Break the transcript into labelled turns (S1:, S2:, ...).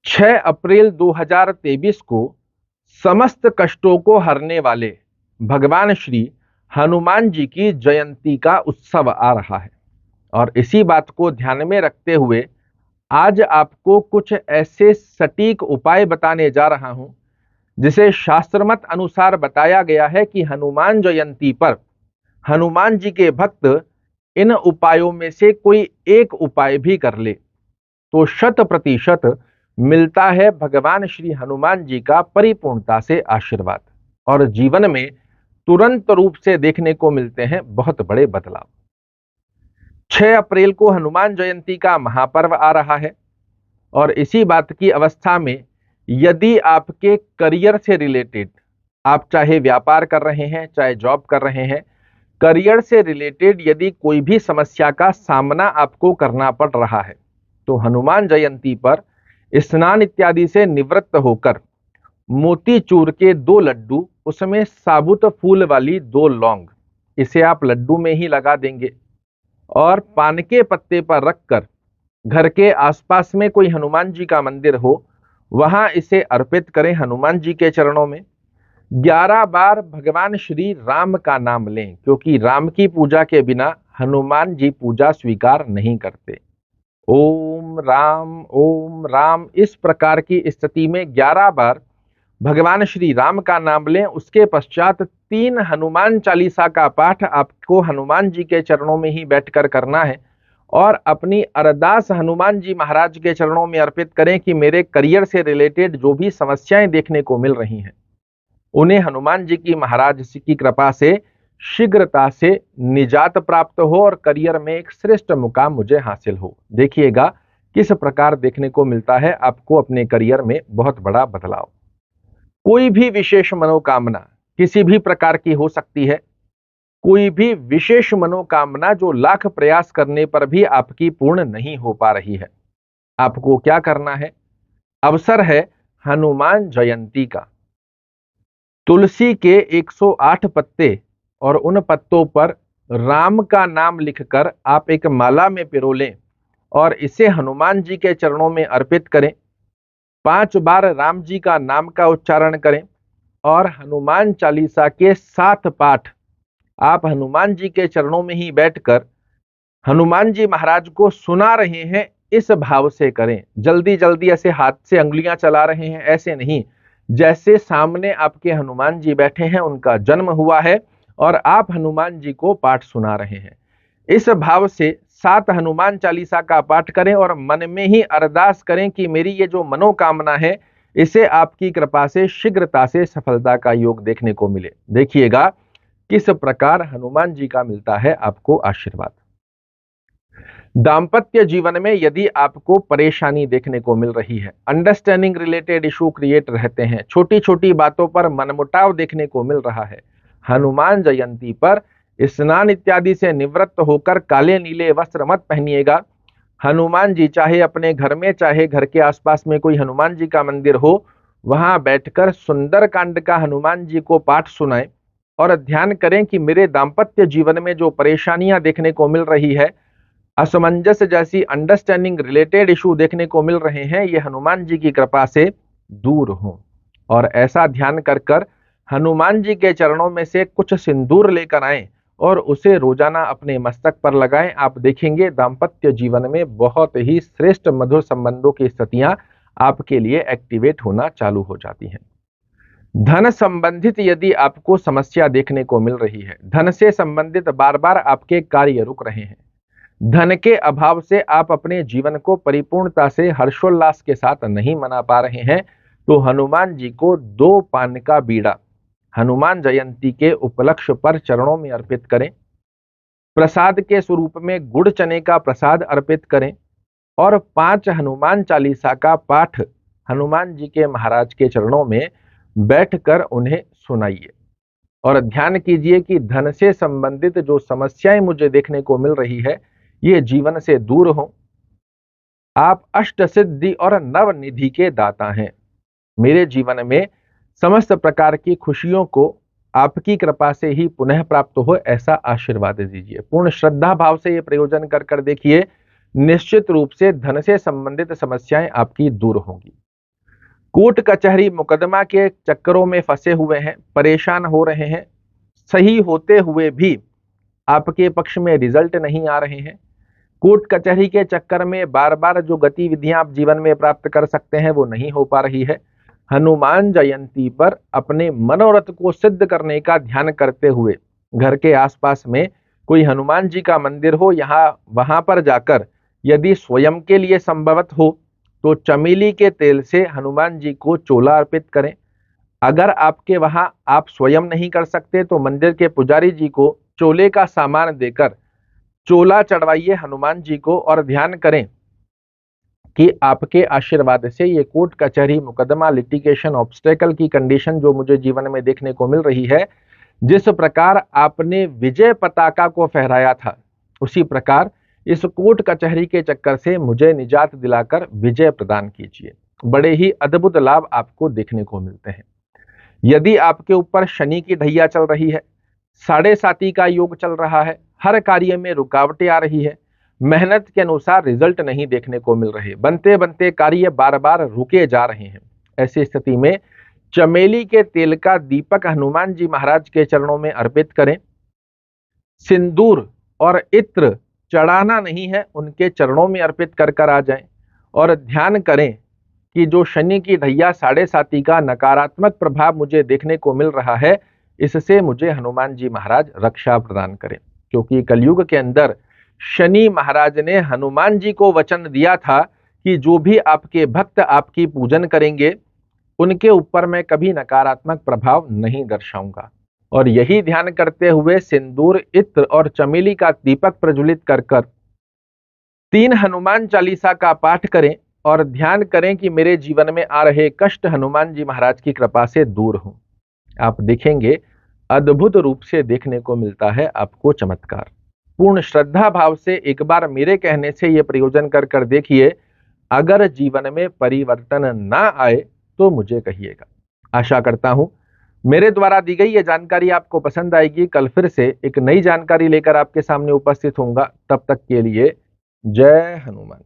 S1: 6 अप्रैल 2023 को समस्त कष्टों को हरने वाले भगवान श्री हनुमान जी की जयंती का उत्सव आ रहा है। और इसी बात को ध्यान में रखते हुए आज आपको कुछ ऐसे सटीक उपाय बताने जा रहा हूं जिसे शास्त्रमत अनुसार बताया गया है कि हनुमान जयंती पर हनुमान जी के भक्त इन उपायों में से कोई एक उपाय भी कर ले तो 100% मिलता है भगवान श्री हनुमान जी का परिपूर्णता से आशीर्वाद और जीवन में तुरंत रूप से देखने को मिलते हैं बहुत बड़े बदलाव। 6 अप्रैल को हनुमान जयंती का महापर्व आ रहा है और इसी बात की अवस्था में यदि आपके करियर से रिलेटेड, आप चाहे व्यापार कर रहे हैं चाहे जॉब कर रहे हैं, करियर से रिलेटेड यदि कोई भी समस्या का सामना आपको करना पड़ रहा है तो हनुमान जयंती पर स्नान इत्यादि से निवृत्त होकर मोतीचूर के 2 लड्डू, उसमें साबुत फूल वाली 2 लौंग, इसे आप लड्डू में ही लगा देंगे और पान के पत्ते पर रखकर घर के आसपास में कोई हनुमान जी का मंदिर हो वहां इसे अर्पित करें हनुमान जी के चरणों में। 11 बार भगवान श्री राम का नाम लें क्योंकि राम की पूजा के बिना हनुमान जी पूजा स्वीकार नहीं करते। ओम राम, इस प्रकार की स्थिति में 11 बार भगवान श्री राम का नाम लें। उसके पश्चात 3 हनुमान चालीसा का पाठ आपको हनुमान जी के चरणों में ही बैठकर करना है और अपनी अरदास हनुमान जी महाराज के चरणों में अर्पित करें कि मेरे करियर से रिलेटेड जो भी समस्याएं देखने को मिल रही हैं उन्हें हनुमान जी की महाराज की कृपा से शीघ्रता से निजात प्राप्त हो और करियर में एक श्रेष्ठ मुकाम मुझे हासिल हो। देखिएगा किस प्रकार देखने को मिलता है आपको अपने करियर में बहुत बड़ा बदलाव। कोई भी विशेष मनोकामना किसी भी प्रकार की हो सकती है, कोई भी विशेष मनोकामना जो लाख प्रयास करने पर भी आपकी पूर्ण नहीं हो पा रही है, आपको क्या करना है? अवसर है हनुमान जयंती का। तुलसी के 108 पत्ते और उन पत्तों पर राम का नाम लिखकर आप एक माला में पिरो लें और इसे हनुमान जी के चरणों में अर्पित करें। 5 बार राम जी का नाम का उच्चारण करें और हनुमान चालीसा के 7 पाठ आप हनुमान जी के चरणों में ही बैठकर हनुमान जी महाराज को सुना रहे हैं, इस भाव से करें। जल्दी जल्दी ऐसे हाथ से अंगुलियां चला रहे हैं ऐसे नहीं, जैसे सामने आपके हनुमान जी बैठे हैं, उनका जन्म हुआ है और आप हनुमान जी को पाठ सुना रहे हैं। इस भाव से 7 हनुमान चालीसा का पाठ करें और मन में ही अरदास करें कि मेरी ये जो मनोकामना है इसे आपकी कृपा से शीघ्रता से सफलता का योग देखने को मिले। देखिएगा किस प्रकार हनुमान जी का मिलता है आपको आशीर्वाद। दांपत्य जीवन में यदि आपको परेशानी देखने को मिल रही है, अंडरस्टैंडिंग रिलेटेड इशू क्रिएट रहते हैं, छोटी छोटी बातों पर मनमुटाव देखने को मिल रहा है, हनुमान जयंती पर स्नान इत्यादि से निवृत्त होकर काले नीले वस्त्र मत पहनिएगा। हनुमान जी चाहे अपने घर में चाहे घर के आसपास में कोई हनुमान जी का मंदिर हो वहां बैठकर सुंदर कांड का हनुमान जी को पाठ सुनाएं और ध्यान करें कि मेरे दांपत्य जीवन में जो परेशानियां देखने को मिल रही है, असमंजस जैसी अंडरस्टैंडिंग रिलेटेड इशू देखने को मिल रहे हैं, ये हनुमान जी की कृपा से दूर हों। और ऐसा ध्यान कर कर हनुमान जी के चरणों में से कुछ सिंदूर लेकर आएं और उसे रोजाना अपने मस्तक पर लगाएं। आप देखेंगे दांपत्य जीवन में बहुत ही श्रेष्ठ मधुर संबंधों की स्थितियां आपके लिए एक्टिवेट होना चालू हो जाती हैं। धन संबंधित यदि आपको समस्या देखने को मिल रही है, धन से संबंधित बार बार आपके कार्य रुक रहे हैं, धन के अभाव से आप अपने जीवन को परिपूर्णता से हर्षोल्लास के साथ नहीं मना पा रहे हैं, तो हनुमान जी को 2 पान का बीड़ा हनुमान जयंती के उपलक्ष्य पर चरणों में अर्पित करें। प्रसाद के स्वरूप में गुड़ चने का प्रसाद अर्पित करें और 5 हनुमान चालीसा का पाठ हनुमान जी के महाराज के चरणों में बैठकर उन्हें सुनाइए और ध्यान कीजिए कि धन से संबंधित जो समस्याएं मुझे देखने को मिल रही है ये जीवन से दूर हो। आप अष्ट सिद्धि और नव निधि के दाता हैं। मेरे जीवन में समस्त प्रकार की खुशियों को आपकी कृपा से ही पुनः प्राप्त हो, ऐसा आशीर्वाद दीजिए। पूर्ण श्रद्धा भाव से ये प्रयोजन कर देखिए, निश्चित रूप से धन से संबंधित समस्याएं आपकी दूर होंगी। कोर्ट कचहरी मुकदमा के चक्करों में फंसे हुए हैं, परेशान हो रहे हैं, सही होते हुए भी आपके पक्ष में रिजल्ट नहीं आ रहे हैं। कोर्ट कचहरी के चक्कर में बार बार जो गतिविधियां आप जीवन में प्राप्त कर सकते हैं वो नहीं हो पा रही है। हनुमान जयंती पर अपने मनोरथ को सिद्ध करने का ध्यान करते हुए घर के आसपास में कोई हनुमान जी का मंदिर हो, वहां पर जाकर यदि स्वयं के लिए संभवत हो तो चमेली के तेल से हनुमान जी को चोला अर्पित करें। अगर आपके वहां आप स्वयं नहीं कर सकते तो मंदिर के पुजारी जी को चोले का सामान देकर चोला चढ़वाइए हनुमान जी को और ध्यान करें कि आपके आशीर्वाद से ये कोर्ट कचहरी मुकदमा लिटिगेशन ऑब्स्टेकल की कंडीशन जो मुझे जीवन में देखने को मिल रही है, जिस प्रकार आपने विजय पताका को फहराया था उसी प्रकार इस कोर्ट कचहरी के चक्कर से मुझे निजात दिलाकर विजय प्रदान कीजिए। बड़े ही अद्भुत लाभ आपको देखने को मिलते हैं। यदि आपके ऊपर शनि की ढैया चल रही है, साढ़े साती का योग चल रहा है, हर कार्य में रुकावटें आ रही है, मेहनत के अनुसार रिजल्ट नहीं देखने को मिल रहे, बनते बनते कार्य बार बार रुके जा रहे हैं, ऐसी स्थिति में चमेली के तेल का दीपक हनुमान जी महाराज के चरणों में अर्पित करें। सिंदूर और इत्र चढ़ाना नहीं है, उनके चरणों में अर्पित कर कर आ जाएं और ध्यान करें कि जो शनि की ढैया साढ़े साती का नकारात्मक प्रभाव मुझे देखने को मिल रहा है, इससे मुझे हनुमान जी महाराज रक्षा प्रदान करें। क्योंकि कलयुग के अंदर शनि महाराज ने हनुमान जी को वचन दिया था कि जो भी आपके भक्त आपकी पूजन करेंगे उनके ऊपर मैं कभी नकारात्मक प्रभाव नहीं दर्शाऊंगा। और यही ध्यान करते हुए सिंदूर, इत्र और चमेली का दीपक प्रज्वलित कर कर 3 हनुमान चालीसा का पाठ करें और ध्यान करें कि मेरे जीवन में आ रहे कष्ट हनुमान जी महाराज की कृपा से दूर हों। आप देखेंगे अद्भुत रूप से देखने को मिलता है आपको चमत्कार। पूर्ण श्रद्धा भाव से एक बार मेरे कहने से यह प्रयोजन कर कर देखिए, अगर जीवन में परिवर्तन ना आए तो मुझे कहिएगा। आशा करता हूं मेरे द्वारा दी गई यह जानकारी आपको पसंद आएगी। कल फिर से एक नई जानकारी लेकर आपके सामने उपस्थित होऊंगा। तब तक के लिए जय हनुमान।